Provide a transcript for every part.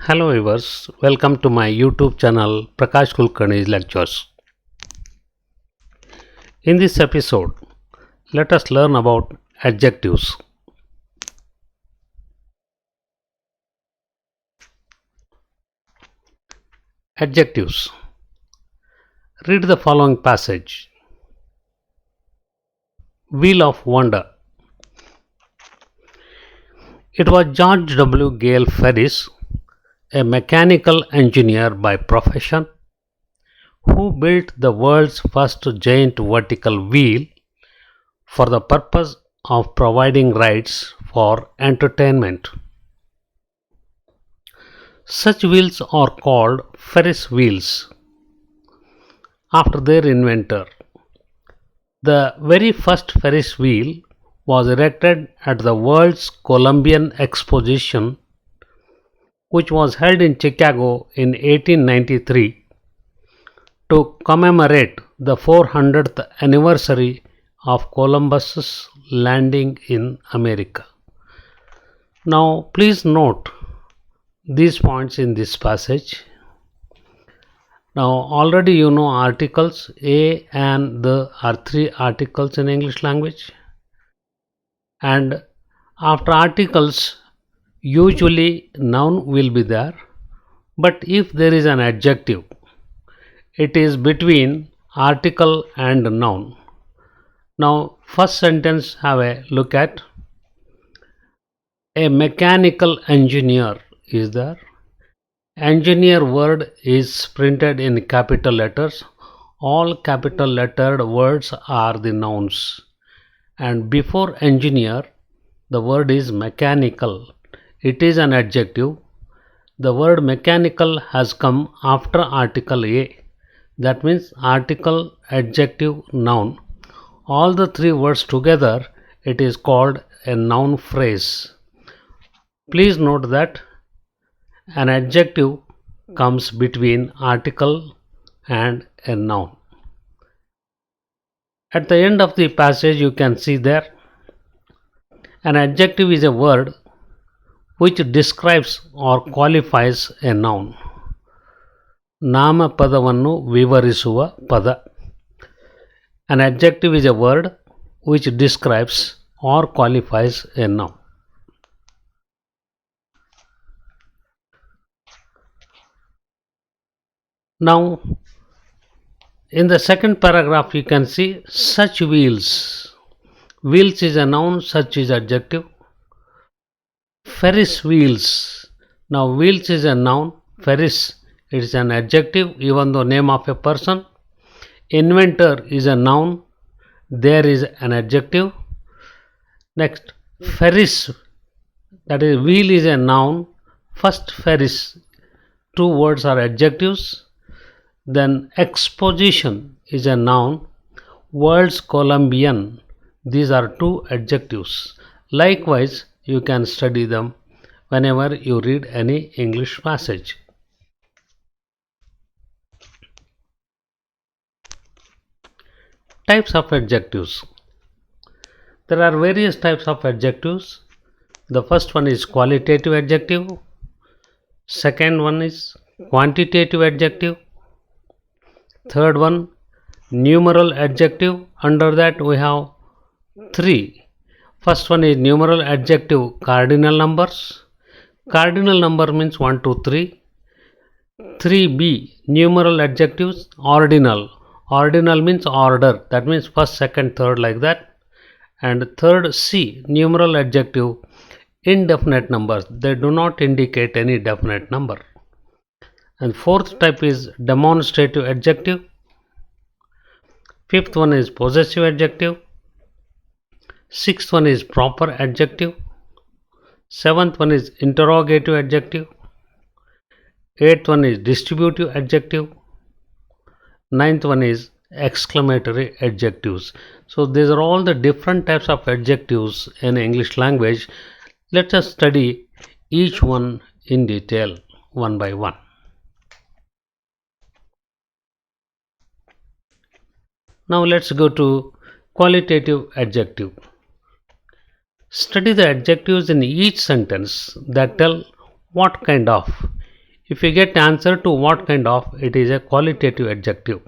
Hello viewers, welcome to my YouTube channel Prakash Kulkarni's Lectures. In this episode, let us learn about adjectives. Adjectives. Read the following passage. Wheel of Wonder. It was George W. Gale Ferris, a mechanical engineer by profession, who built the world's first giant vertical wheel for the purpose of providing rides for entertainment. Such wheels are called Ferris wheels after their inventor. The very first Ferris wheel was erected at the World's Columbian Exposition, which was held in Chicago in 1893 to commemorate the 400th anniversary of Columbus's landing in America. Now, please note these points in this passage. Now, already you know articles a and the are three articles in English language, and after articles usually noun will be there, but if there is an adjective, it is between article and noun. Now, first sentence have a look at. A mechanical engineer is there. Engineer word is printed in capital letters. All capital lettered words are the nouns, and before engineer the word is mechanical. It is an adjective. The word mechanical has come after article a. That means article, adjective, noun. All the three words together, it is called a noun phrase. Please note that an adjective comes between article and a noun. At the end of the passage you can see there, an adjective is a word which describes or qualifies a noun. ನಾಮಪದವನ್ನು ವಿವರಿಸುವ ಪದ. An adjective is a word which describes or qualifies a noun. Now, in the second paragraph you can see such wheels. Wheels is a noun, such is adjective. Ferris wheels. Now, wheels is a noun, Ferris it is an adjective, even though name of a person. Inventor is a noun, there is an adjective. Next, Ferris, that is wheel is a noun, first Ferris, two words are adjectives. Then exposition is a noun, World's Columbian, these are two adjectives. Likewise, you can study them whenever you read any English passage. Types of adjectives. There are various types of adjectives. The first one is qualitative adjective. Second one is quantitative adjective. Third one, numeral adjective. Under that we have three. First one is numeral adjective, cardinal numbers. Cardinal number means 1, 2, 3. 3b, numeral adjectives, ordinal. Ordinal means order, that means first, second, third, like that. And third C, numeral adjective, indefinite numbers, they do not indicate any definite number. And fourth type is demonstrative adjective. Fifth one is possessive adjective. Sixth one is proper adjective. Seventh one is interrogative adjective. Eighth one is distributive adjective. Ninth one is exclamatory adjectives. So these are all the different types of adjectives in English language. Let us study each one in detail one by one. Now let's go to qualitative adjective. Study the adjectives in each sentence that tell what kind of If you get answer to what kind of, it is a qualitative adjective.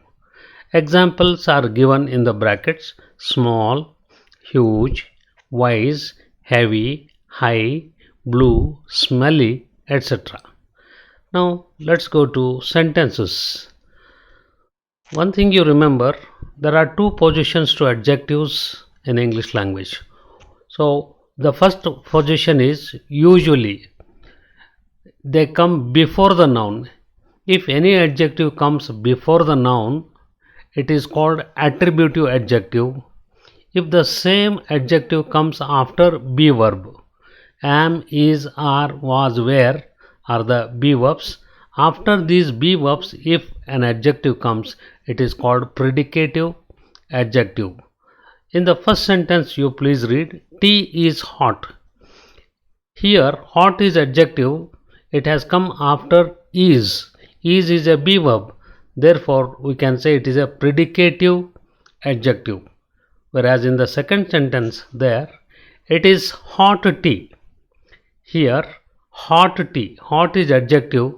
Examples are given in the brackets: small, huge, wise, heavy, high, blue, smelly, etc. Now let's go to sentences. One thing you remember, there are two positions to adjectives in English language. So the first position is usually. They come before the noun. If any adjective comes before the noun, it is called attributive adjective. If the same adjective comes after be verb, am, is, are, was, were are the be verbs. After these be verbs, if an adjective comes, it is called predicative adjective. In the first sentence, you please read, tea is hot. Here, hot is adjective. It has come after is. Is a be verb. Therefore, we can say it is a predicative adjective. Whereas in the second sentence there, it is hot tea. Here, hot tea. Hot is adjective.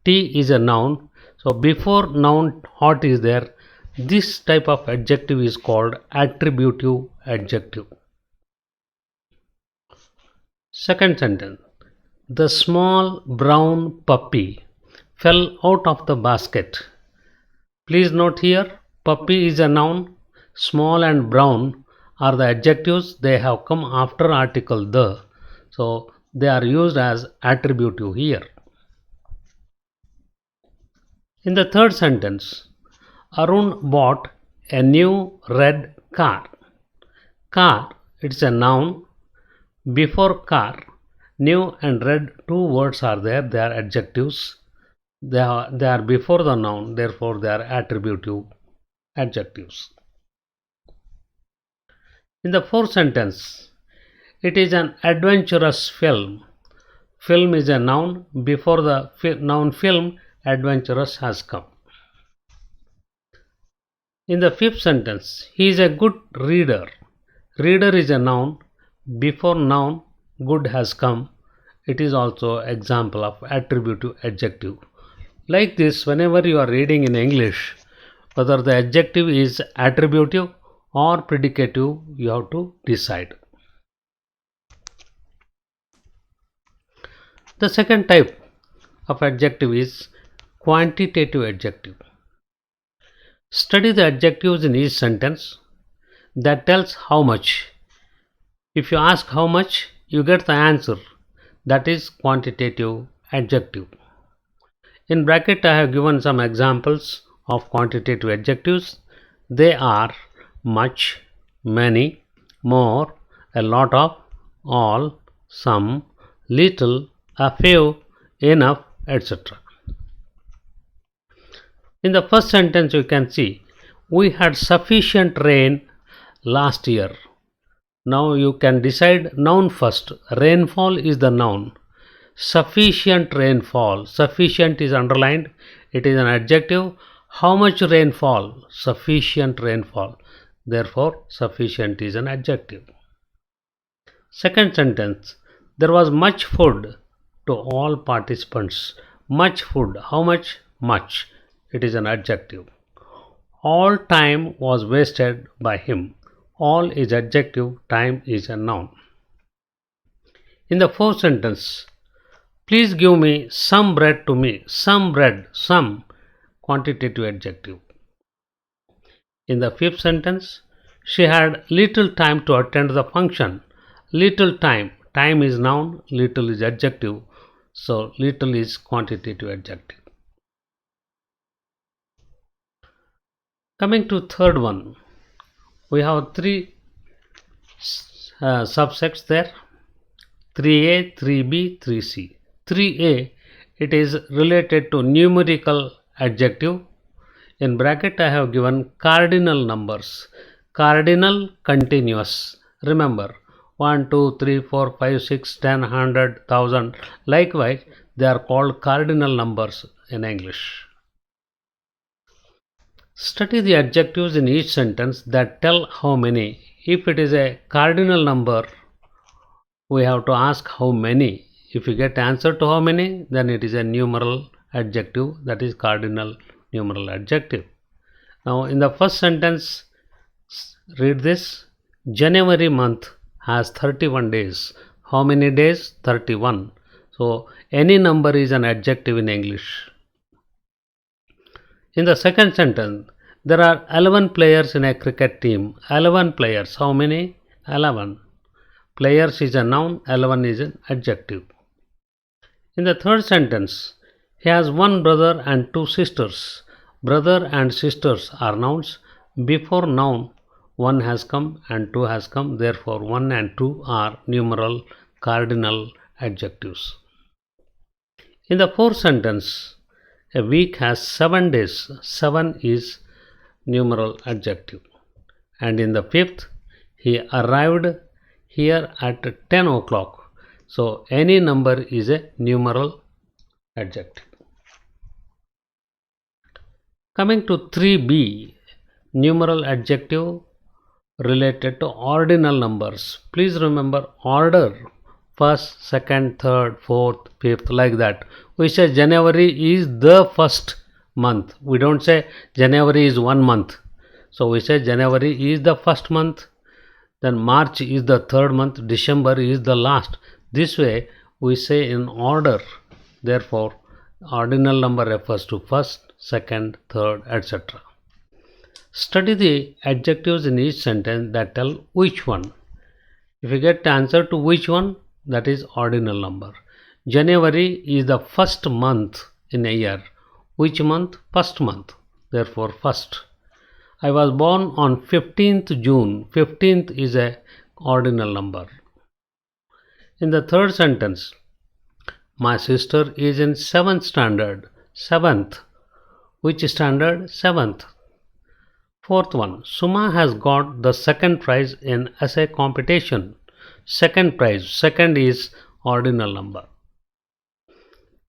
Tea is a noun. So before noun hot is there, this type of adjective is called attributive adjective. Second sentence. The small brown puppy fell out of the basket. Please note here, puppy is a noun, small and brown are the adjectives. They have come after article the, so they are used as attributive here. In the third sentence, Arun bought a new red car. Car, it's a noun. Before car, new and red, two words are there. They are adjectives. They are before the noun, therefore they are attributive adjectives. In the fourth sentence, it is an adventurous film. Film is a noun. Before the noun film, adventurous has come. In the fifth sentence, he is a good reader. Reader is a noun. Before noun, good has come. It is also example of attributive adjective. Like this, whenever you are reading in English, whether the adjective is attributive or predicative, you have to decide. The second type of adjective is quantitative adjective. Study the adjectives in each sentence that tells how much. If you ask how much, you get the answer. That is quantitative adjective. In bracket, I have given some examples of quantitative adjectives. They are much, many, more, a lot of, all, some, little, a few, enough, etc. In the first sentence, you can see, we had sufficient rain last year. Now you can decide noun first. Rainfall is the noun. Sufficient rainfall. Sufficient is underlined. It is an adjective. How much rainfall? Sufficient rainfall. Therefore, sufficient is an adjective. Second sentence. There was much food to all participants. Much food. How much? Much. It is an adjective. All time was wasted by him. All is adjective. Time is a noun. In the fourth sentence, please give me some bread to me. Some bread, some, quantitative adjective. In the fifth sentence, she had little time to attend the function. Little time, time is noun, little is adjective. So little is quantitative adjective. Coming to third one, we have three subsets there, 3a, 3b, 3c. 3a, it is related to numerical adjective. In bracket, I have given cardinal numbers. Cardinal continuous. Remember, 1, 2, 3, 4, 5, 6, 10, 100, 1000. Likewise, they are called cardinal numbers in English. Study the adjectives in each sentence that tell how many. If it is a cardinal number, we have to ask how many. If you get answer to how many, then it is a numeral adjective, that is cardinal numeral adjective. Now in the first sentence, read this. January month has 31 days. How many days? 31. So any number is an adjective in English. In the second sentence, there are 11 players in a cricket team. 11 players. How many? 11. Players is a noun, 11 is an adjective. In the third sentence, he has one brother and two sisters. Brother and sisters are nouns. Before noun, one has come and two has come. Therefore, one and two are numeral cardinal adjectives. In the fourth sentence, a week has 7 days. 7 is numeral adjective. And in the fifth, he arrived here at 10 o'clock. So any number is a numeral adjective. Coming to 3b, numeral adjective related to ordinal numbers. Please remember order: first, second, third, fourth, fifth, like that. We say January is the first month. We don't say January is one month. So we say January is the first month, then March is the third month, December is the last. This way we say in order. Therefore, ordinal number refers to first, second, third, etc. Study the adjectives in each sentence that tell which one. If you get the answer to which one, that is ordinal number. January is the first month in a year. Which month? First month. Therefore, first. I was born on 15th June. 15th is a ordinal number. In the third sentence, my sister is in 7th standard. 7th. Which standard? 7th. Fourth one, Suma has got the second prize in essay competition. Second prize. Second is ordinal number.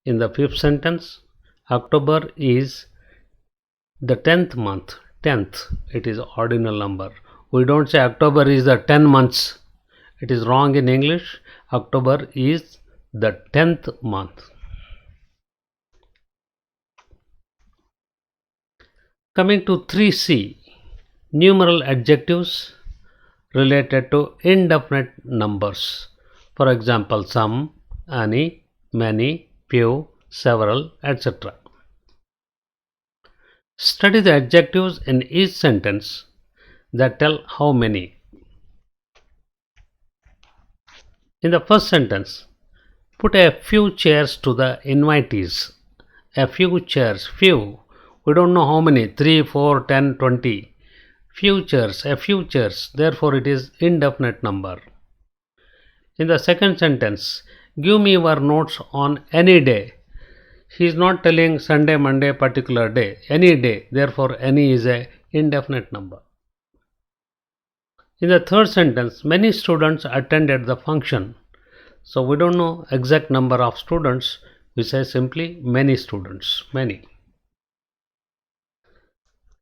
In the fifth sentence, October is the 10th month. 10th. It is ordinal number. We don't say October is the 10 months. It is wrong in English. October is the 10th month. Coming to 3c, numeral adjectives related to indefinite numbers. For example, some, any, many, few, several, etc. Study the adjectives in each sentence that tell how many. In the first sentence, put a few chairs to the invitees. A few chairs. Few. We don't know how many. 3, 4, 10, 20. Few chairs. A few chairs. Therefore, it is indefinite number. In the second sentence, give me your notes on any day. He is not telling Sunday, Monday, particular day. Any day. Therefore, any is a indefinite number. In the third sentence, many students attended the function. So we don't know exact number of students. We say simply many students. Many.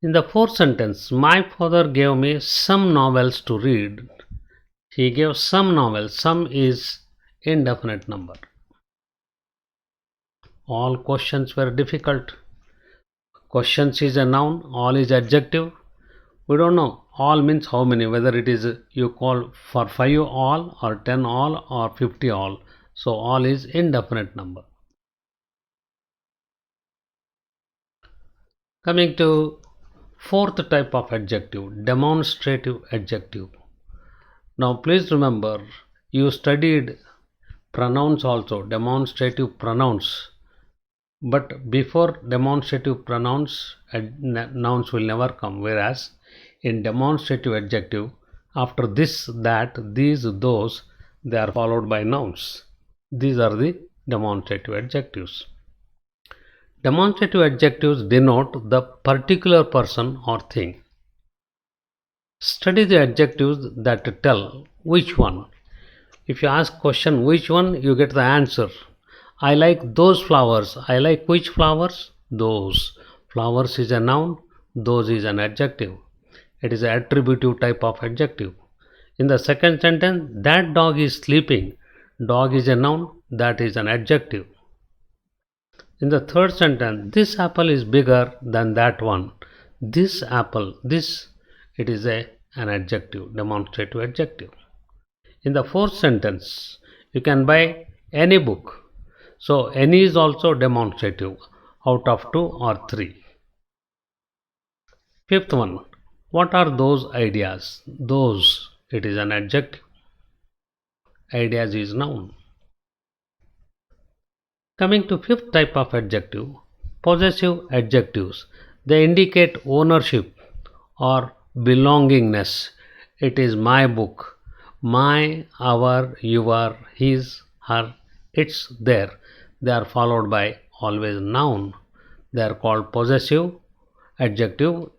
In the fourth sentence, my father gave me some novels to read. He gave some novels. Some is indefinite number. All questions were difficult. Questions is a noun. All is adjective. We don't know. All means how many. Whether it is you call for 5 all or 10 all or 50 all. So all is indefinite number. Coming to fourth type of adjective, demonstrative adjective. Now please remember, you studied pronouns also, demonstrative pronouns. But before demonstrative pronouns, nouns will never come. Whereas in demonstrative adjective, after this, that, these, those, they are followed by nouns. These are the demonstrative adjectives. Demonstrative adjectives denote the particular person or thing. Study the adjectives that tell which one. If you ask question which one, you get the answer. I like those flowers. I like which flowers? Those. Flowers is a noun. Those is an adjective. It is an attributive type of adjective. In the second sentence, that dog is sleeping. Dog is a noun. That is an adjective. In the third sentence, this apple is bigger than that one. This apple, this, it is an adjective, demonstrative adjective. In the fourth sentence, you can buy any book. So any is also demonstrative out of 2 or 3. Fifth one, what are those ideas? Those, it is an adjective. Ideas is noun. Coming to fifth type of adjective, possessive adjectives. They indicate ownership or belongingness. It is my book, my, our, your, his, her, it's, their. They are followed by always noun. They are called possessive adjective.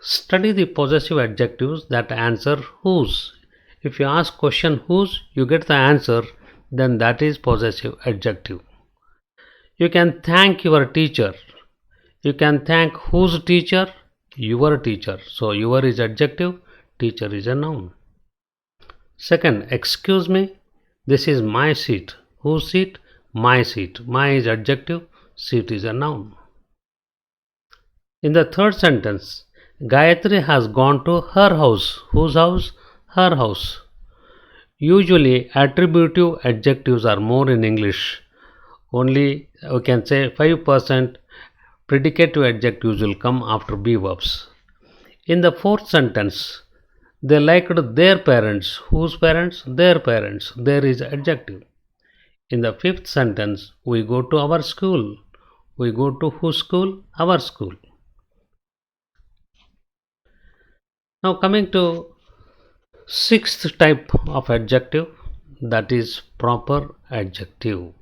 Study the possessive adjectives that answer whose. If you ask question whose, you get the answer, then that is possessive adjective. You can thank your teacher. You can thank whose teacher? Your teacher. So your is adjective, teacher is a noun. Second, excuse me, this is my seat. Whose seat? My seat. My is adjective, seat is a noun. In the third sentence, Gayatri has gone to her house. Whose house? Her house. Usually attributive adjectives are more in English. Only we can say 5% predicative adjectives will come after be verbs. In the fourth sentence, they liked their parents. Whose parents? Their parents. There is adjective. In the fifth sentence, we go to our school. We go to whose school? Our school. Now coming to sixth type of adjective, that is proper adjective.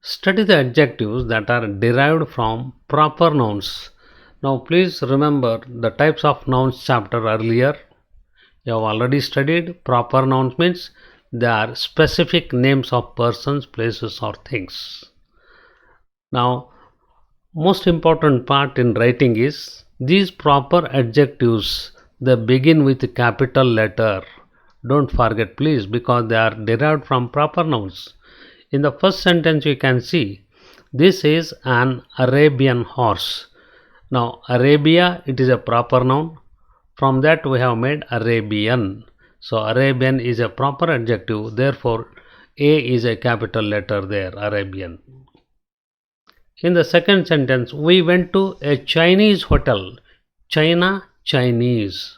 Study the adjectives that are derived from proper nouns. Now please remember the types of nouns chapter earlier. You have already studied. Proper nouns means they are specific names of persons, places or things. Now most important part in writing is these proper adjectives, they begin with a capital letter. Don't forget please, because they are derived from proper nouns. In the first sentence you can see this is an Arabian horse. Now Arabia, it is a proper noun. From that we have made Arabian. So Arabian is a proper adjective, therefore A is a capital letter there, Arabian. In the second sentence, we went to a Chinese hotel. China, Chinese.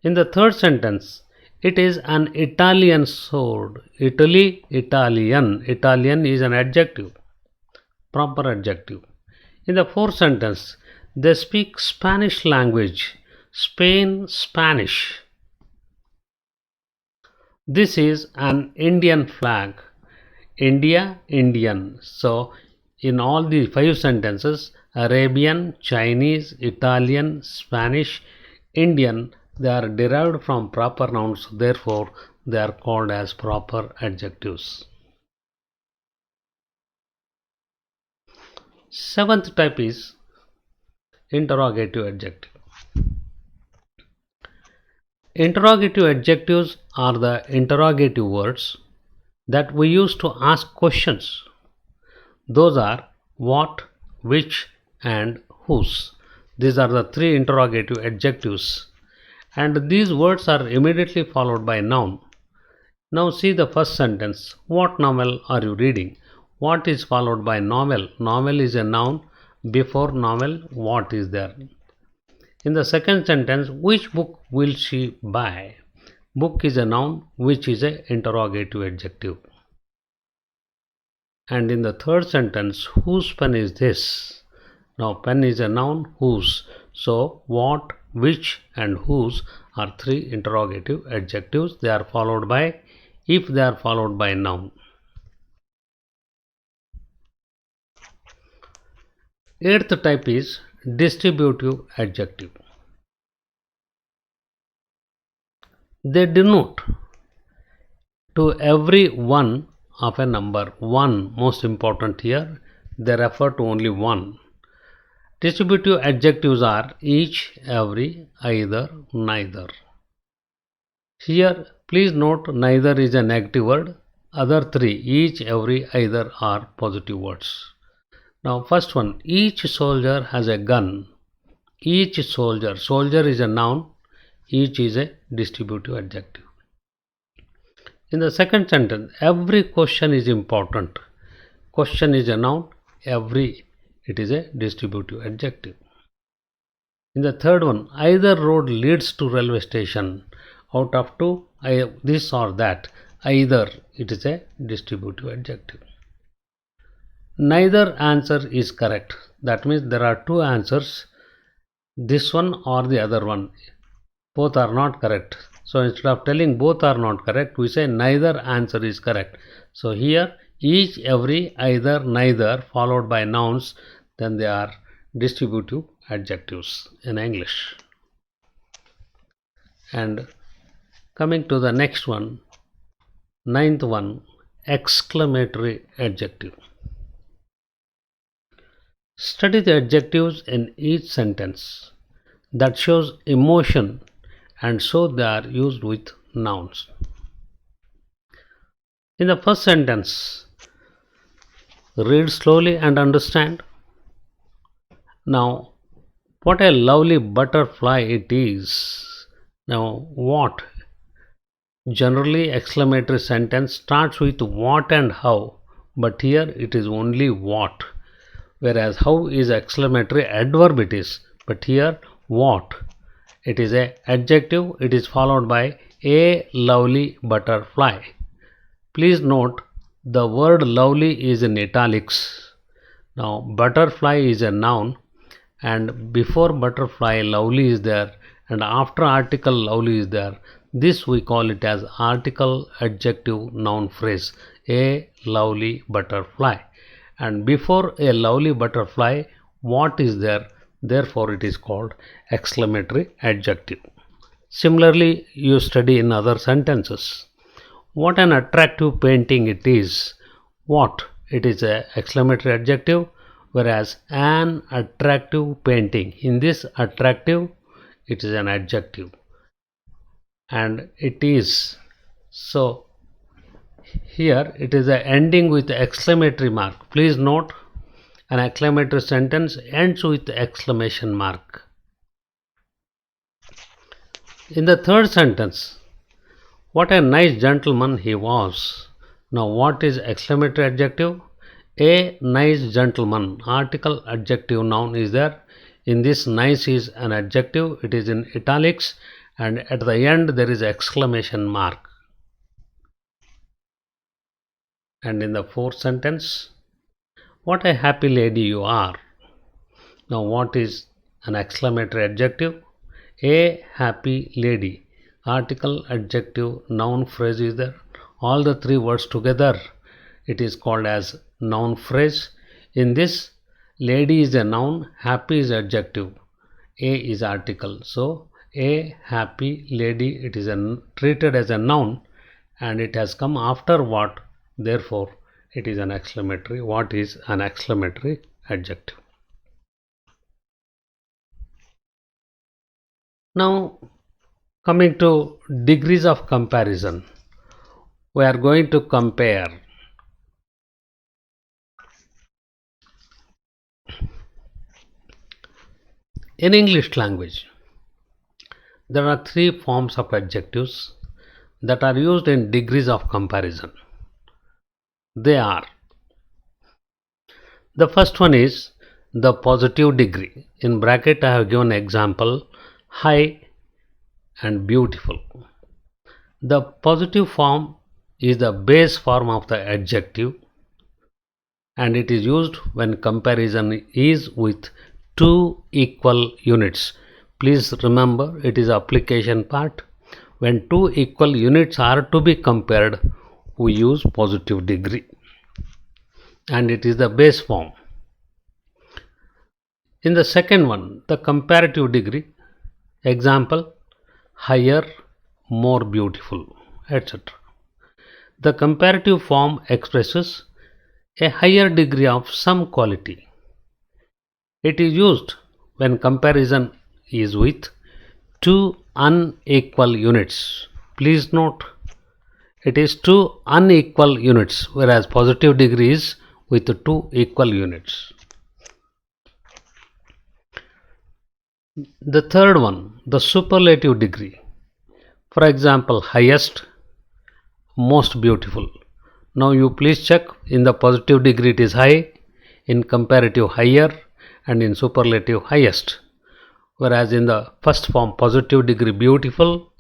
In the third sentence, it is an Italian sword. Italy, Italian. Italian is an adjective, proper adjective. In the fourth sentence, they speak Spanish language. Spain, Spanish. This is an Indian flag. India, Indian. So in all the 5 sentences, Arabian, Chinese, Italian, Spanish, Indian, they are derived from proper nouns, therefore they are called as proper adjectives. Seventh type is interrogative adjective. Interrogative adjectives are the interrogative words that we use to ask questions. Those are what, which and whose. These are the 3 interrogative adjectives, and these words are immediately followed by noun. Now see the first sentence. What novel are you reading? What is followed by novel? Novel is a noun. Before novel, what is there? In the second sentence, which book will she buy? Book is a noun, which is a interrogative adjective. And in the third sentence, whose pen is this? Now pen is a noun, whose. So what, which and whose are 3 interrogative adjectives. They are followed by, if they are followed by noun. Eighth type is distributive adjective. They denote to every one of a number. One, most important here, they refer to only one. Distributive adjectives are each, every, either, neither. Here please note neither is a negative word, other three, each, every, either are positive words. Now first one, each soldier has a gun. Each soldier, soldier is a noun, each is a distributive adjective. In the second sentence, every question is important. Question is a noun, every, it is a distributive adjective. In the third one, either road leads to railway station. Out of two, this or that, either, it is a distributive adjective. Neither answer is correct. That means there are two answers, this one or the other one. Both are not correct. So instead of telling both are not correct, we say neither answer is correct. So here each, every, either, neither followed by nouns, then they are distributive adjectives in English. And coming to the next one, ninth one, exclamatory adjective. Study the adjectives in each sentence that shows emotion and so they are used with nouns. In the first sentence, read slowly and understand. Now, what a lovely butterfly it is. Now, what? Generally, exclamatory sentence starts with what and how, but here it is only what. Whereas how is exclamatory adverb it is, but here what. It is a adjective, it is followed by a lovely butterfly. Please note the word lovely is in italics. Now butterfly is a noun and before butterfly lovely is there and after article lovely is there. This we call it as article adjective noun phrase, a lovely butterfly. And before a lovely butterfly what is there, therefore it is called exclamatory adjective. Similarly, you study in other sentences. What an attractive painting it is. What? It is a exclamatory adjective, whereas an attractive painting, in this attractive it is an adjective and it is. So here it is a ending with exclamatory mark. Please note an exclamatory sentence ends with exclamation mark. In the third sentence, what a nice gentleman he was. Now what is exclamatory adjective? A nice gentleman, article adjective noun is there. In this nice is an adjective, it is in italics and at the end there is exclamation mark. And in the fourth sentence, what a happy lady you are. Now what is an exclamatory adjective? A happy lady, article adjective noun phrase is there. All the three words together it is called as noun phrase. In this, lady is a noun, happy is adjective, a is article. So a happy lady, it is treated as a noun and it has come after what, therefore it is an exclamatory. What is an exclamatory adjective? Now coming to degrees of comparison, we are going to compare in English language. There are three forms of adjectives that are used in degrees of comparison. They are, the first one is the positive degree. In bracket I have given example high and beautiful. The positive form is the base form of the adjective and it is used when comparison is with two equal units. Please remember it is application part. When two equal units are to be compared, we use positive degree and it is the base form. In the second one, the comparative degree, example higher, more beautiful, etc. The comparative form expresses a higher degree of some quality. It is used when comparison is with two unequal units. Please note it is two unequal units, whereas positive degree is with two equal units. The third one, the superlative degree. For example, highest, most beautiful. Now you please check, in the positive degree it is high, in comparative higher, and in superlative highest. Whereas in the first form, positive degree beautiful,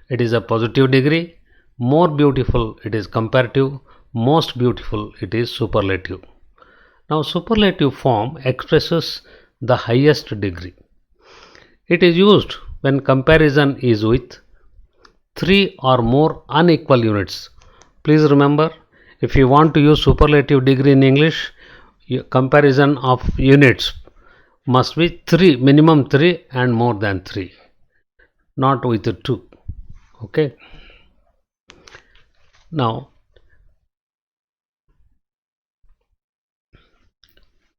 it is a positive degree, more beautiful it is comparative, most beautiful it is superlative. Now superlative form expresses the highest degree. It is used when comparison is with three or more unequal units. Please remember, if you want to use superlative degree in English, comparison of units must be 3, minimum 3 and more than 3, not with 2. Okay. Now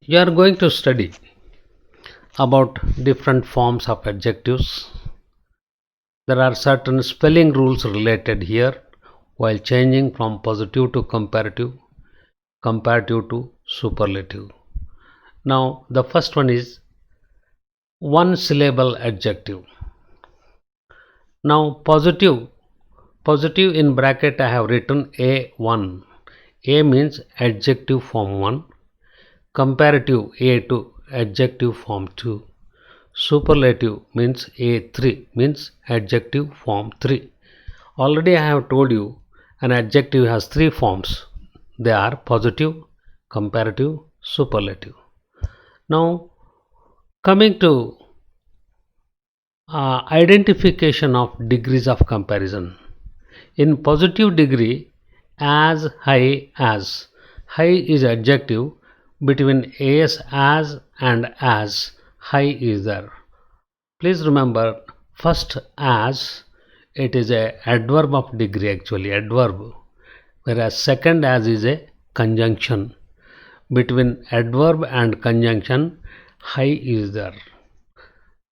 you are going to study about different forms of adjectives. There are certain spelling rules related here while changing from positive to comparative, comparative to superlative. Now the first one is one syllable adjective. Now positive in bracket I have written A1. A means adjective form 1, comparative A2 adjective form 2, superlative means A3 means adjective form 3. Already I have told you an adjective has 3 forms. They are positive, comparative, superlative. Now coming to identification of degrees of comparison. In positive degree, as high as. High is adjective, between as and as, high is there. Please remember, first as, it is a adverb of degree, actually adverb, whereas second as is a conjunction. Between adverb and conjunction, high is there.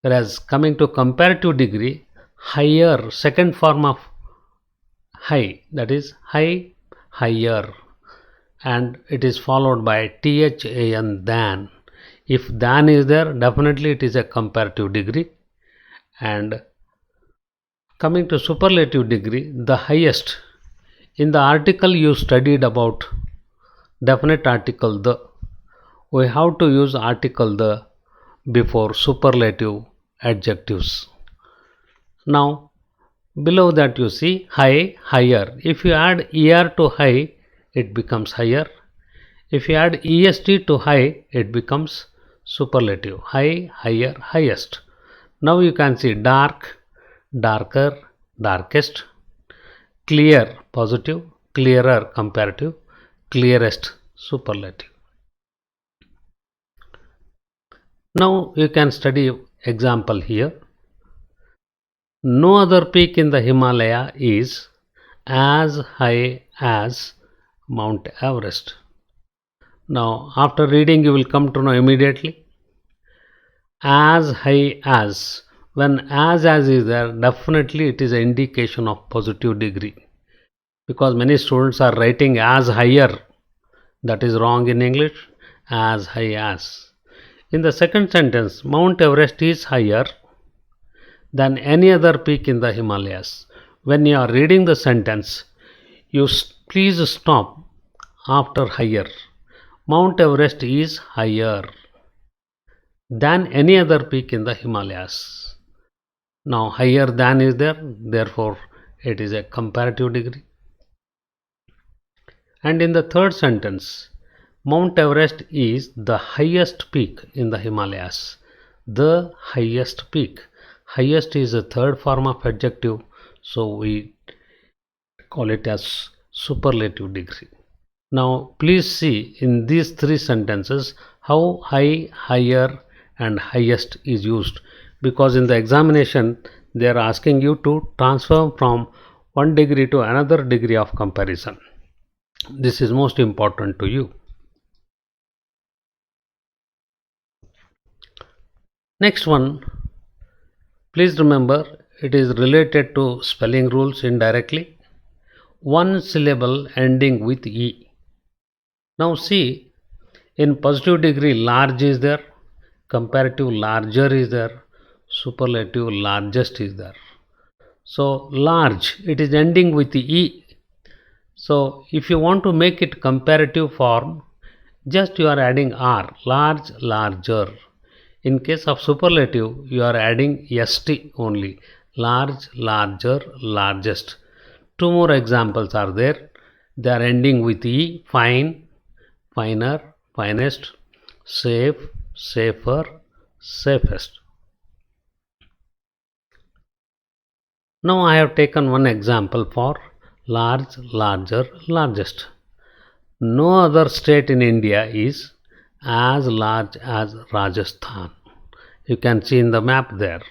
Whereas coming to comparative degree, higher, second form of high, that is high, higher, and it is followed by than, than. If than is there, definitely it is a comparative degree. And coming to superlative degree, the highest. In the article you studied about definite article the, we have to use article the before superlative adjectives. Now below that you see high, higher. If you add er to high, it becomes higher. If you add est to high, it becomes superlative. High, higher, highest. Now you can see dark, darker, darkest, clear, positive, clearer, comparative, clearest, superlative. Now you can study example here. No other peak in the Himalaya is as high as Mount Everest. Now after reading you will come to know immediately. As high as, when as is there, definitely it is an indication of positive degree, because many students are writing as higher. That is wrong in English. As high as. In the second sentence, Mount Everest is higher than any other peak in the Himalayas. When you are reading the sentence, you please stop after higher. Mount Everest is higher than any other peak in the Himalayas. Now higher than is there, therefore it is a comparative degree. And in the third sentence, Mount Everest is the highest peak in the Himalayas. The highest peak. Highest is a third form of adjective, so we call it as superlative degree. Now please see in these three sentences how high, higher and highest is used, because in the examination they are asking you to transform from one degree to another degree of comparison. This is most important to you. Next one, please remember, it is related to spelling rules indirectly. one syllable ending with E. Now see, in positive degree large is there, comparative larger is there, superlative largest is there. So large, it is ending with E. So if you want to make it comparative form, just you are adding R, large, larger. In case of superlative, you are adding ST only, large, larger, largest. Two more examples are there. They are ending with E, fine, finer, finest, safe, safer, safest. Now I have taken one example for large, larger, largest. No other state in India is as large as Rajasthan. You can see in the map there.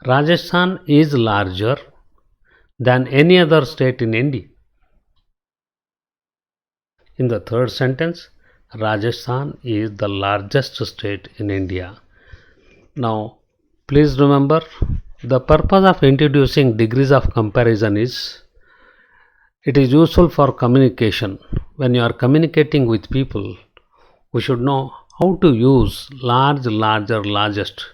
Rajasthan is larger than any other state in India. In the third sentence, Rajasthan is the largest state in India. Now, please remember the purpose of introducing degrees of comparison is it is useful for communication. When you are communicating with people, we should know how to use large, larger, largest.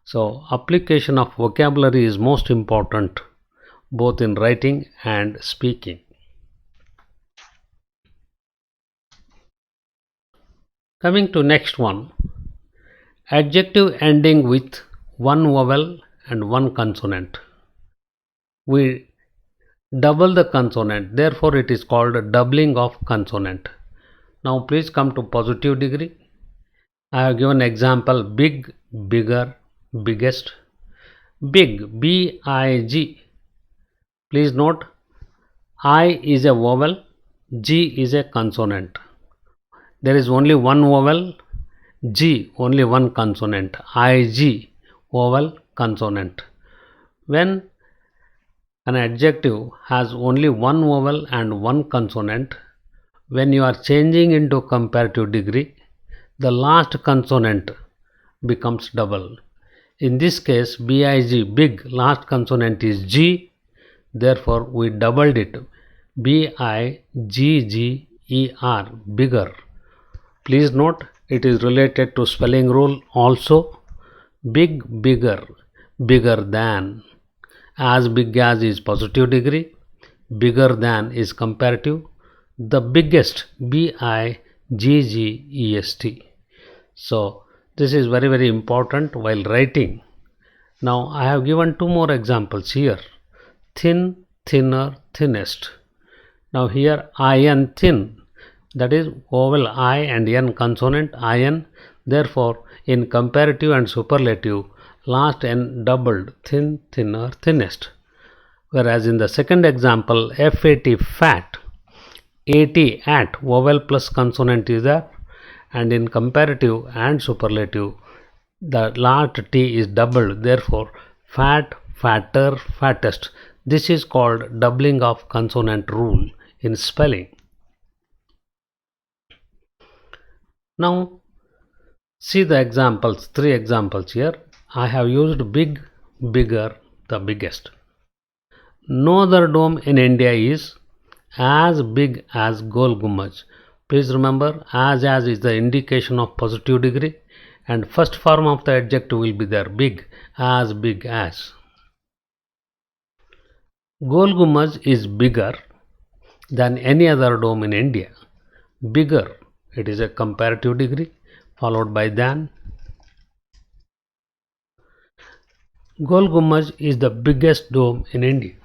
So, application of vocabulary is most important both in writing and speaking. Coming to next one, adjective ending with one vowel and one consonant. We double the consonant, therefore it is called doubling of consonant. Now please come to positive degree. I have given example big, bigger, biggest. Big, B-I-G. Please note I is a vowel, G is a consonant. There is only one vowel, G only one consonant, IG vowel consonant. When an adjective has only one vowel and one consonant, when you are changing into comparative degree, the last consonant becomes double. In this case, BIG, big, last consonant is G, therefore we doubled it, BIGGER, bigger. Please note it is related to spelling rule also. Big, bigger, bigger than. As big as is positive degree, bigger than is comparative. The biggest, BIGGEST. So this is very very important while writing. Now I have given two more examples here. Thin, thinner, thinnest. Now here IN, thin, that is vowel I and N consonant IN. Therefore in comparative and superlative, last N doubled, thin, thinner, thinnest. Whereas in the second example, FAT, fat, AT, at, vowel plus consonant is there, and in comparative and superlative, the last T is doubled, therefore fat, fatter, fattest. This is called doubling of consonant rule in spelling. Now see the examples, three examples here. I have used big, bigger, the biggest. No other dome in India is as big as Gol Gumbaj. Please remember, as is the indication of positive degree, and first form of the adjective will be there, big as, big as. Gol Gumbaj is bigger than any other dome in India. Bigger, it is a comparative degree followed by than. Gol Gumbaj is the biggest dome in India.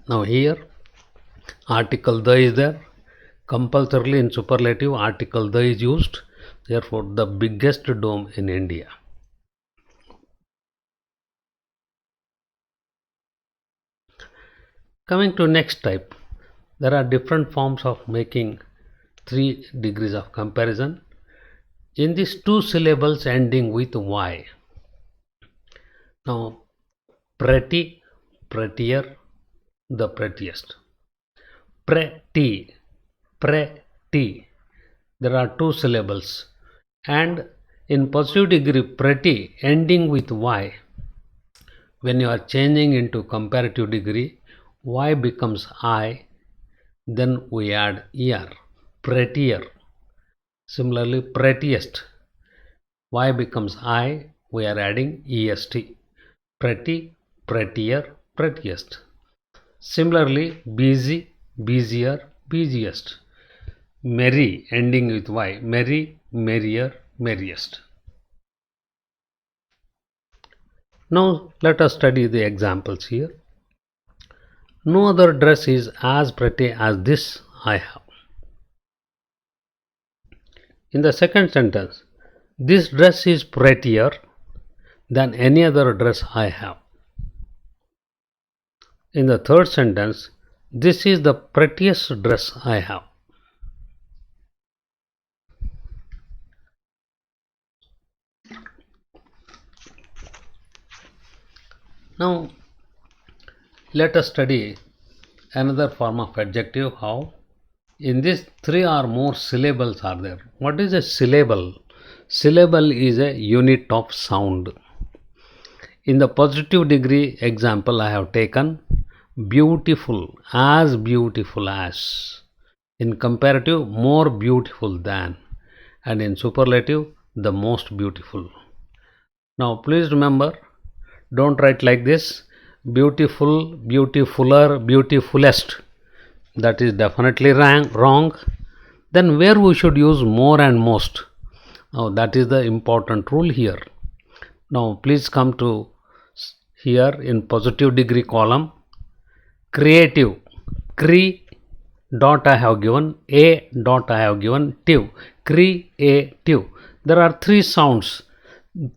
Now here article the is there. Compulsorily in superlative article the is used. Therefore the biggest dome in India. Coming to next type, there are different forms of making 3 degrees of comparison. In these 2 syllables ending with Y. Now pretty, prettier, the prettiest. Pretty, pretty. There are 2 syllables, and in positive degree pretty ending with Y. When you are changing into comparative degree, Y becomes I, then we add ER, prettier. Similarly, prettiest, Y becomes I, we are adding EST, pretty, prettier, prettiest. Similarly, busy, busier, busiest. Merry, ending with Y, merry, merrier, merriest. Now let us study the examples here. No other dress is as pretty as this I have. In the second sentence, this dress is prettier than any other dress I have. In the third sentence, this is the prettiest dress I have. Now let us study another form of adjective. How in this three or more syllables are there. What is a syllable? Syllable is a unit of sound. In the positive degree example I have taken beautiful as, in comparative more beautiful than, and in superlative the most beautiful. Now please remember, don't write like this: beautiful, beautifuler, beautifulest. That is definitely wrong. Then where we should use more and most? Now that is the important rule here. Now please come to here in positive degree column. Creative, cre dot I have given, a dot I have given, tive, creative. There are three sounds.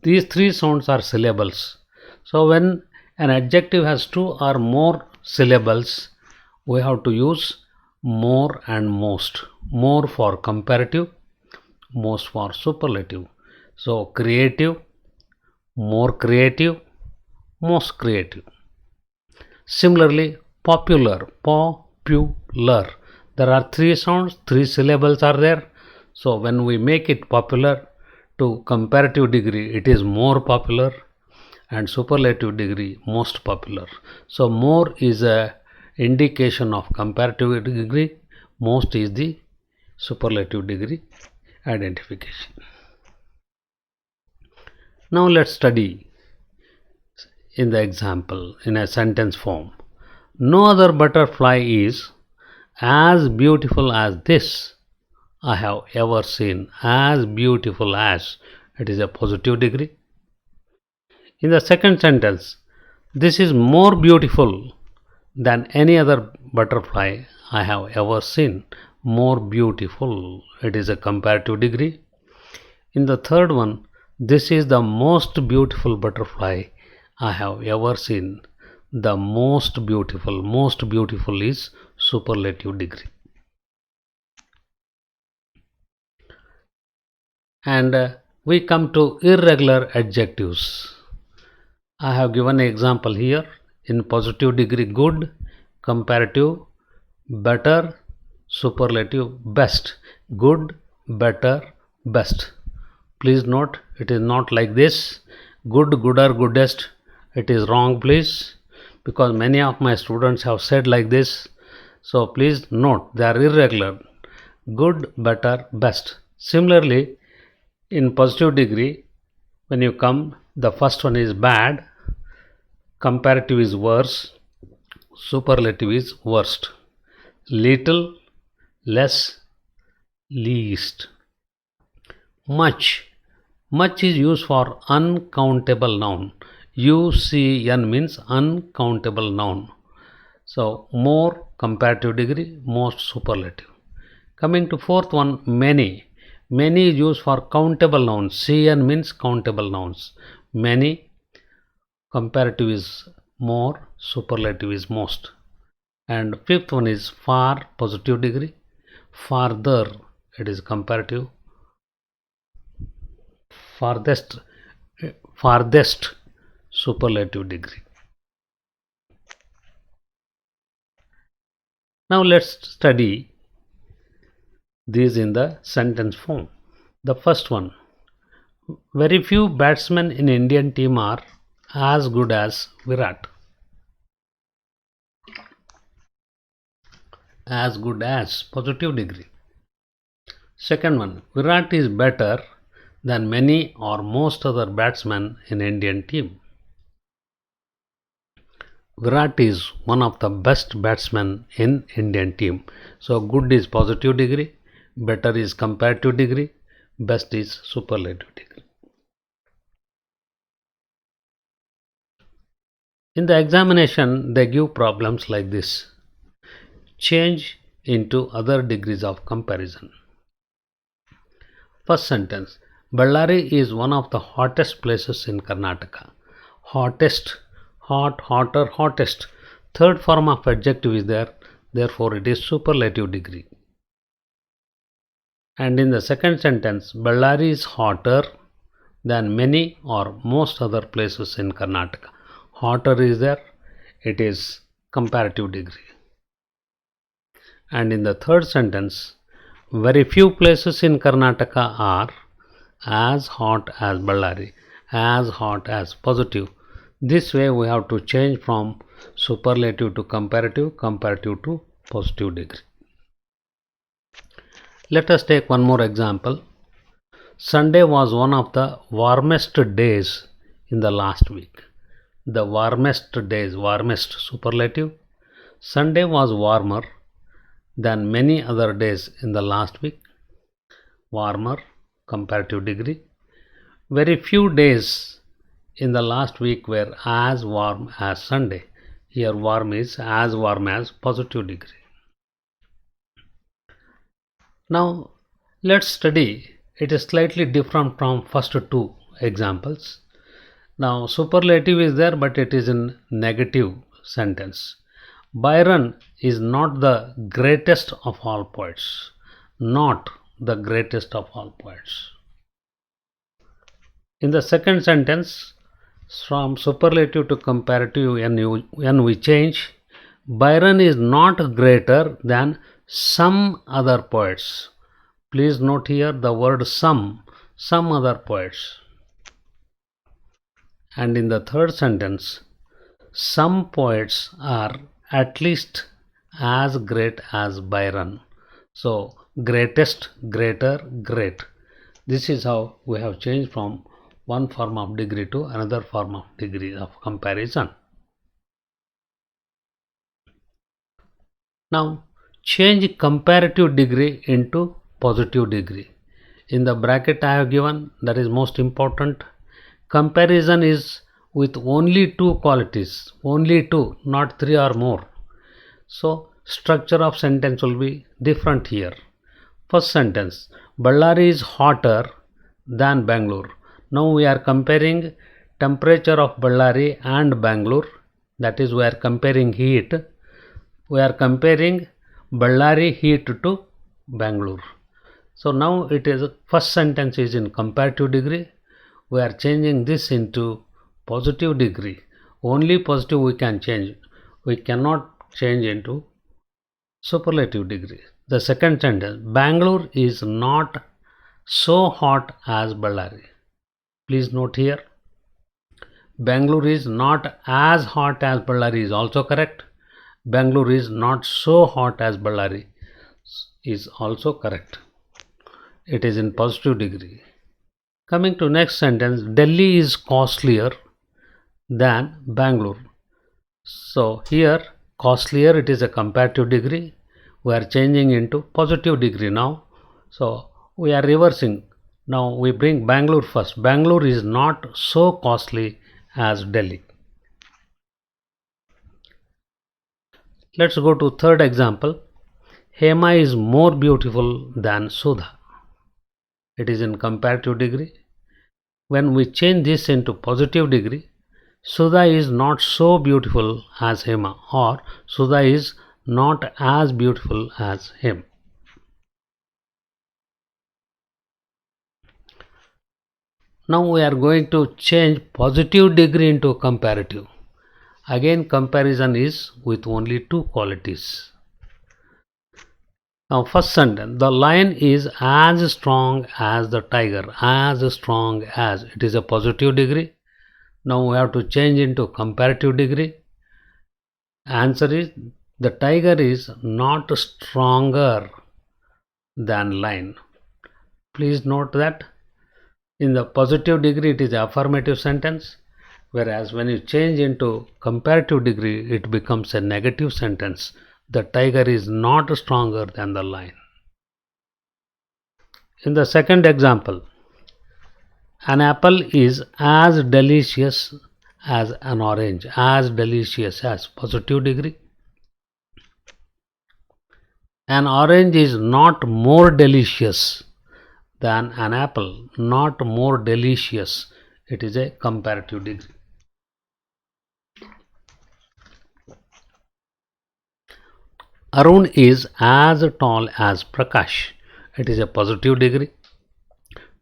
These three sounds are syllables. So when an adjective has two or more syllables, we have to use more and most. More for comparative, most for superlative. So creative, more creative, most creative. Similarly, popular, popular. There are three sounds, three syllables are there. So when we make it popular to comparative degree, it is more popular, and superlative degree most popular. So more is a indication of comparative degree, most is the superlative degree identification. Now let's study in the example in a sentence form. No other butterfly is as beautiful as this I have ever seen. As beautiful as, it is a positive degree. In the second sentence, this is more beautiful than any other butterfly I have ever seen. More beautiful, it is a comparative degree. In the third one, this is the most beautiful butterfly I have ever seen. The most beautiful is superlative degree. And we come to irregular adjectives. I have given an example here. In positive degree, good, comparative, better, superlative, best. Good, better, best. Please note, it is not like this. Good, gooder, goodest. It is wrong, please, because many of my students have said like this. So please note, they are irregular. Good, better, best. Similarly, in positive degree, when you come, the first one is bad, comparative is worse, superlative is worst. Little, less, least. Much. Much is used for uncountable noun. UCN means uncountable noun. So more comparative degree, most superlative. Coming to fourth one, many. Many is used for countable nouns. CN means countable nouns. Many, comparative is more, superlative is most. And fifth one is far, positive degree. Farther, it is comparative. Farthest, superlative degree. Now let's study these in the sentence form. The first one, very few batsmen in Indian team are as good as Virat. As good as, positive degree. Second one, Virat is better than many or most other batsmen in Indian team. Virat is one of the best batsmen in Indian team. So good is positive degree, better is comparative degree, best is superlative degree. In the examination, they give problems like this. Change into other degrees of comparison. First sentence, Ballari is one of the hottest places in Karnataka. Hottest, hot, hotter, hottest. Third form of adjective is there, therefore it is superlative degree. And in the second sentence, Ballari is hotter than many or most other places in Karnataka. Hotter is there, it is comparative degree. And in the third sentence, very few places in Karnataka are as hot as Ballari, as hot as positive. This way we have to change from superlative to comparative, comparative to positive degree. Let us take one more example. Sunday was one of the warmest days in the last week. The warmest days, warmest superlative. Sunday was warmer than many other days in the last week. Warmer, comparative degree. Very few days in the last week were as warm as Sunday. Here warm is as warm as positive degree. Now let's study. It is slightly different from first two examples. Now superlative is there, but it is in negative sentence. Byron is not the greatest of all poets. Not the greatest of all poets. In the second sentence, from superlative to comparative, when we change, Byron is not greater than some other poets. Please note here the word some other poets. And in the third sentence, some poets are at least as great as Byron. So greatest, greater, great. This is how we have changed from one form of degree to another form of degree of comparison. Now change comparative degree into positive degree. In the bracket I have given, that is most important. Comparison is with only two qualities, only two, not three or more. So structure of sentence will be different here. First sentence, Ballari is hotter than Bangalore. Now we are comparing temperature of Ballari and Bangalore. That is, we are comparing heat. We are comparing Ballari heat to Bangalore. So now it is first sentence is in comparative degree. We are changing this into positive degree. Only positive we can change. We cannot change into superlative degree. The second sentence, Bangalore is not so hot as Ballari. Please note here, Bangalore is not as hot as Ballari is also correct. Bangalore is not so hot as Ballari is also correct. It is in positive degree. Coming to next sentence, Delhi is costlier than Bangalore. So here costlier, it is a comparative degree. We are changing into positive degree now. So we are reversing. Now we bring Bangalore first. Bangalore is not so costly as Delhi. Let's go to third example. Hema is more beautiful than Sudha. It is in comparative degree. When we change this into positive degree, Sudha is not so beautiful as Hema, or Sudha is not as beautiful as him. Now we are going to change positive degree into comparative. Again comparison is with only two qualities. Now first sentence, the lion is as strong as the tiger. As strong as, it is a positive degree. Now we have to change into comparative degree. Answer is the tiger is not stronger than lion. Please note that in the positive degree it is affirmative sentence, whereas when you change into comparative degree it becomes a negative sentence. The tiger is not stronger than the lion. In the second example, an apple is as delicious as an orange. As delicious as positive degree. An orange is not more delicious than an apple. Not more delicious. It is a comparative degree. Arun is as tall as Prakash. It is a positive degree.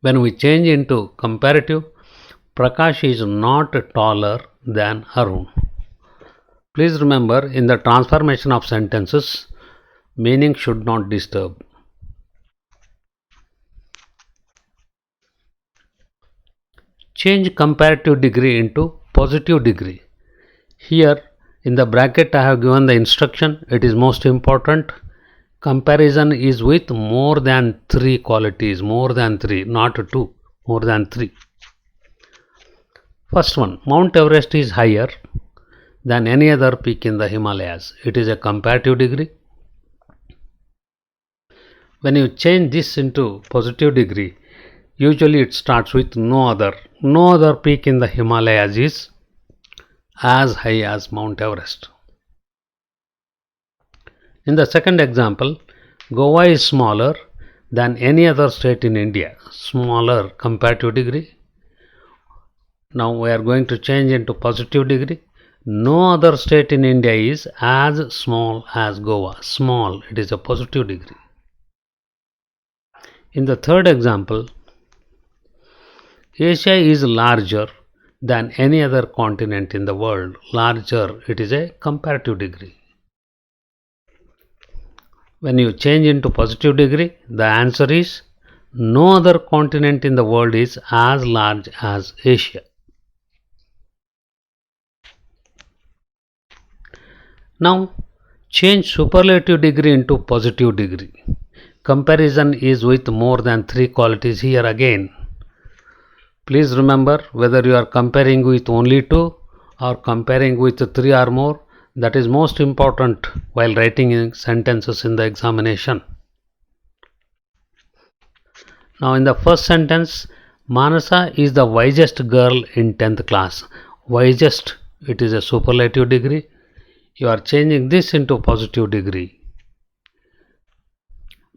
When we change into comparative, Prakash is not taller than Arun. Please remember, in the transformation of sentences, meaning should not disturb. Change comparative degree into positive degree. Here in the bracket I have given the instruction. It is most important. Comparison is with more than 3 qualities. More than 3, not 2. More than 3. First one, Mount Everest is higher than any other peak in the Himalayas. It is a comparative degree. When you change this into positive degree, usually it starts with no other. No other peak in the Himalayas is as high as Mount Everest. In the second example, Goa is smaller than any other state in India. Smaller comparative degree. Now we are going to change into positive degree. No other state in India is as small as Goa. Small, it is a positive degree. In the third example, Asia is larger than any other continent in the world. Larger, it is a comparative degree. When you change into positive degree, the answer is no other continent in the world is as large as Asia. Now change superlative degree into positive degree. Comparison is with more than 3 qualities. Here again, please remember, whether you are comparing with only 2 or comparing with 3 or more, that is most important while writing sentences in the examination. Now in the first sentence, Manasa is the wisest girl in 10th class. Wisest, it is a superlative degree. You are changing this into positive degree.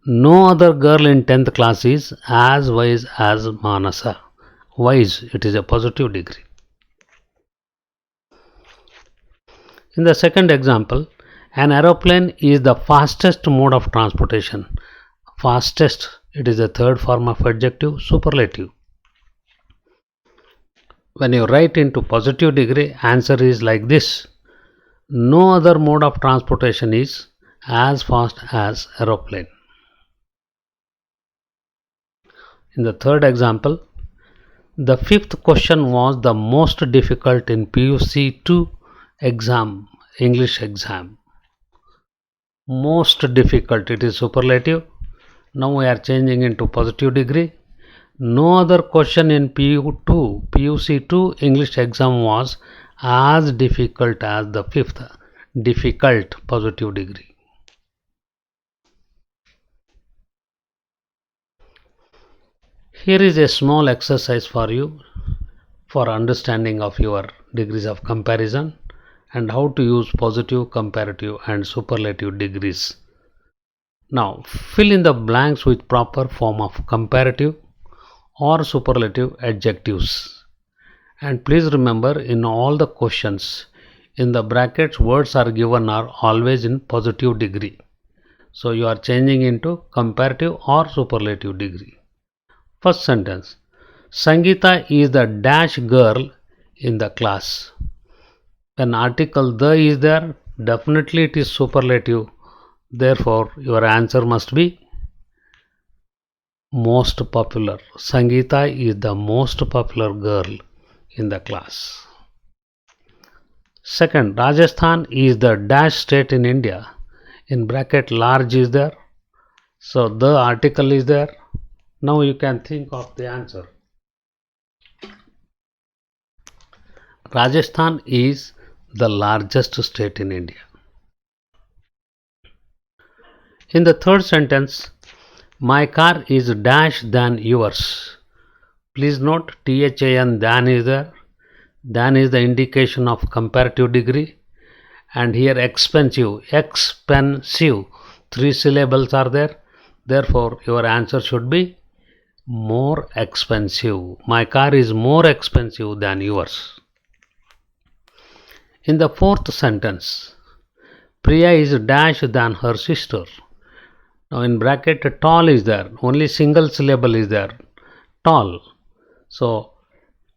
No other girl in 10th class is as wise as Manasa. Wise, it is a positive degree. In the second example, an aeroplane is the fastest mode of transportation. Fastest, it is a third form of adjective, superlative. When you write into positive degree, answer is like this. No other mode of transportation is as fast as aeroplane. In the third example, the fifth question was the most difficult in PUC2 exam, English exam. Most difficult, it is superlative. Now we are changing into positive degree. No other question in PUC2 English exam was as difficult as the fifth. Difficult, positive degree. Here is a small exercise for you for understanding of your degrees of comparison and how to use positive, comparative and superlative degrees. Now fill in the blanks with proper form of comparative or superlative adjectives. And please remember, in all the questions, in the brackets words are given are always in positive degree. So you are changing into comparative or superlative degree. First sentence, Sangeeta is the dash girl in the class. When article the is there, definitely it is superlative. Therefore, your answer must be most popular. Sangeeta is the most popular girl in the class. Second, Rajasthan is the dash state in India. In bracket large is there. So the article is there. Now you can think of the answer. Rajasthan is the largest state in India. In the third sentence, my car is dash than yours. Please note THAN than is there. Than is the indication of comparative degree, and here expensive, three syllables are there. Therefore, your answer should be more expensive. My car is more expensive than yours. In the fourth sentence, Priya is dash than her sister. Now in bracket tall is there, only single syllable is there, tall. So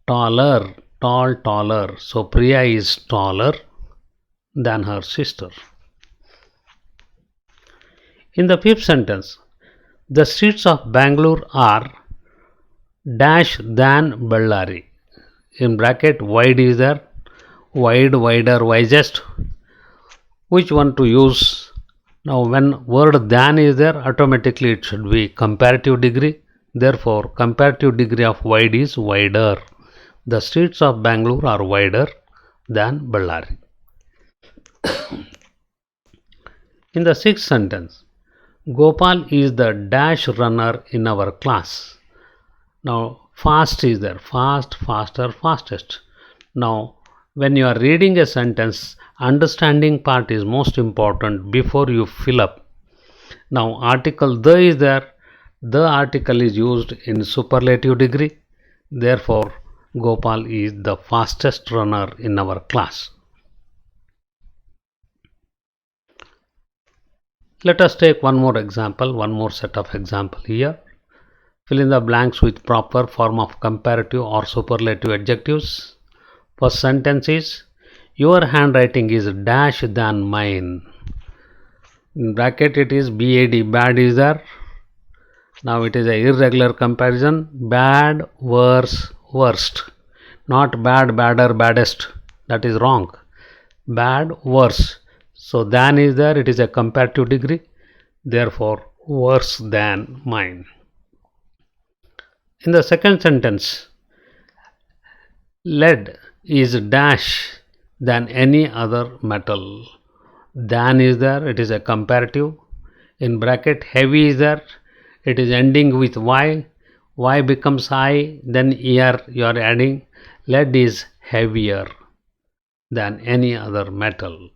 taller, taller. So Priya is taller than her sister. In the fifth sentence, the streets of Bangalore are dash than Ballari. In bracket wide is there, wide, wider, widest. Which one to use? Now when word than is there, automatically it should be comparative degree. Therefore, comparative degree of wide is wider. The streets of Bangalore are wider than Ballari. In the sixth sentence, Gopal is the dash runner in our class. Now fast is there, fast, faster, fastest. Now when you are reading a sentence, understanding part is most important before you fill up. Now article the is there, the article is used in superlative degree. Therefore, Gopal is the fastest runner in our class. Let us take one more example, one more set of example here. Fill in the blanks with proper form of comparative or superlative adjectives. First sentence is, your handwriting is dash than mine. In bracket it is BAD, bad is there. Now it is a irregular comparison, bad, worse, worst. Not bad, badder, baddest. That is wrong. Bad, worse. So than is there, it is a comparative degree. Therefore, worse than mine. In the second sentence, lead is dash than any other metal. Than is there, it is a comparative. In bracket heavy is there, it is ending with y. Y becomes I, then here you are adding. Lead is heavier than any other metal.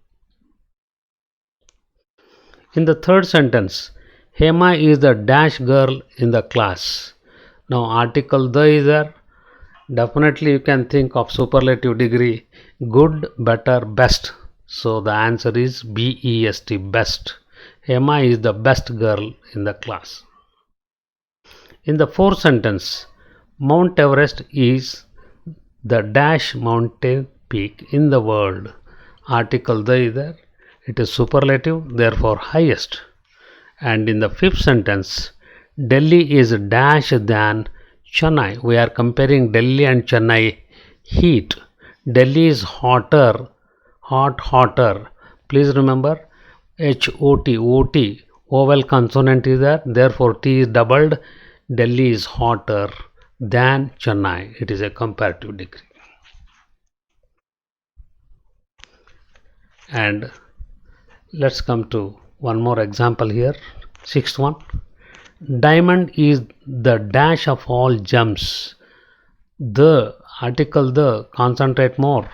In the third sentence, Hema is the dash girl in the class. Now article the is there. Definitely you can think of superlative degree, good, better, best. So the answer is BEST, best. Hema is the best girl in the class. In the fourth sentence, Mount Everest is the dash mountain peak in the world. Article the is there. It is superlative, therefore highest. And in the fifth sentence, Delhi is dash than Chennai. We are comparing Delhi and Chennai heat. Delhi is hotter, hotter. Please remember HOT, OT, vowel consonant is there, therefore T is doubled. Delhi is hotter than Chennai. It is a comparative degree. And let's come to one more example here. Sixth one. Diamond is the dash of all gems. The article the, concentrate more.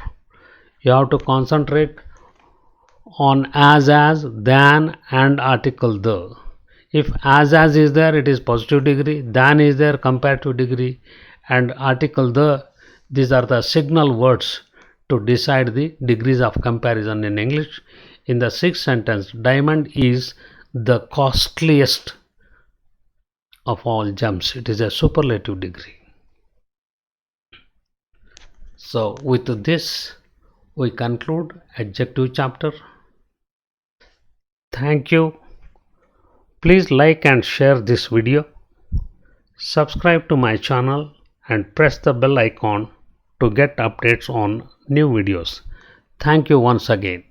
You have to concentrate on as, than and article the. If as is there, it is positive degree, than is there, comparative degree, and article the, these are the signal words to decide the degrees of comparison in English. In the sixth sentence, diamond is the costliest of all gems. It is a superlative degree. So with this, we conclude adjective chapter. Thank you. Please like and share this video. Subscribe to my channel and press the bell icon to get updates on new videos. Thank you once again.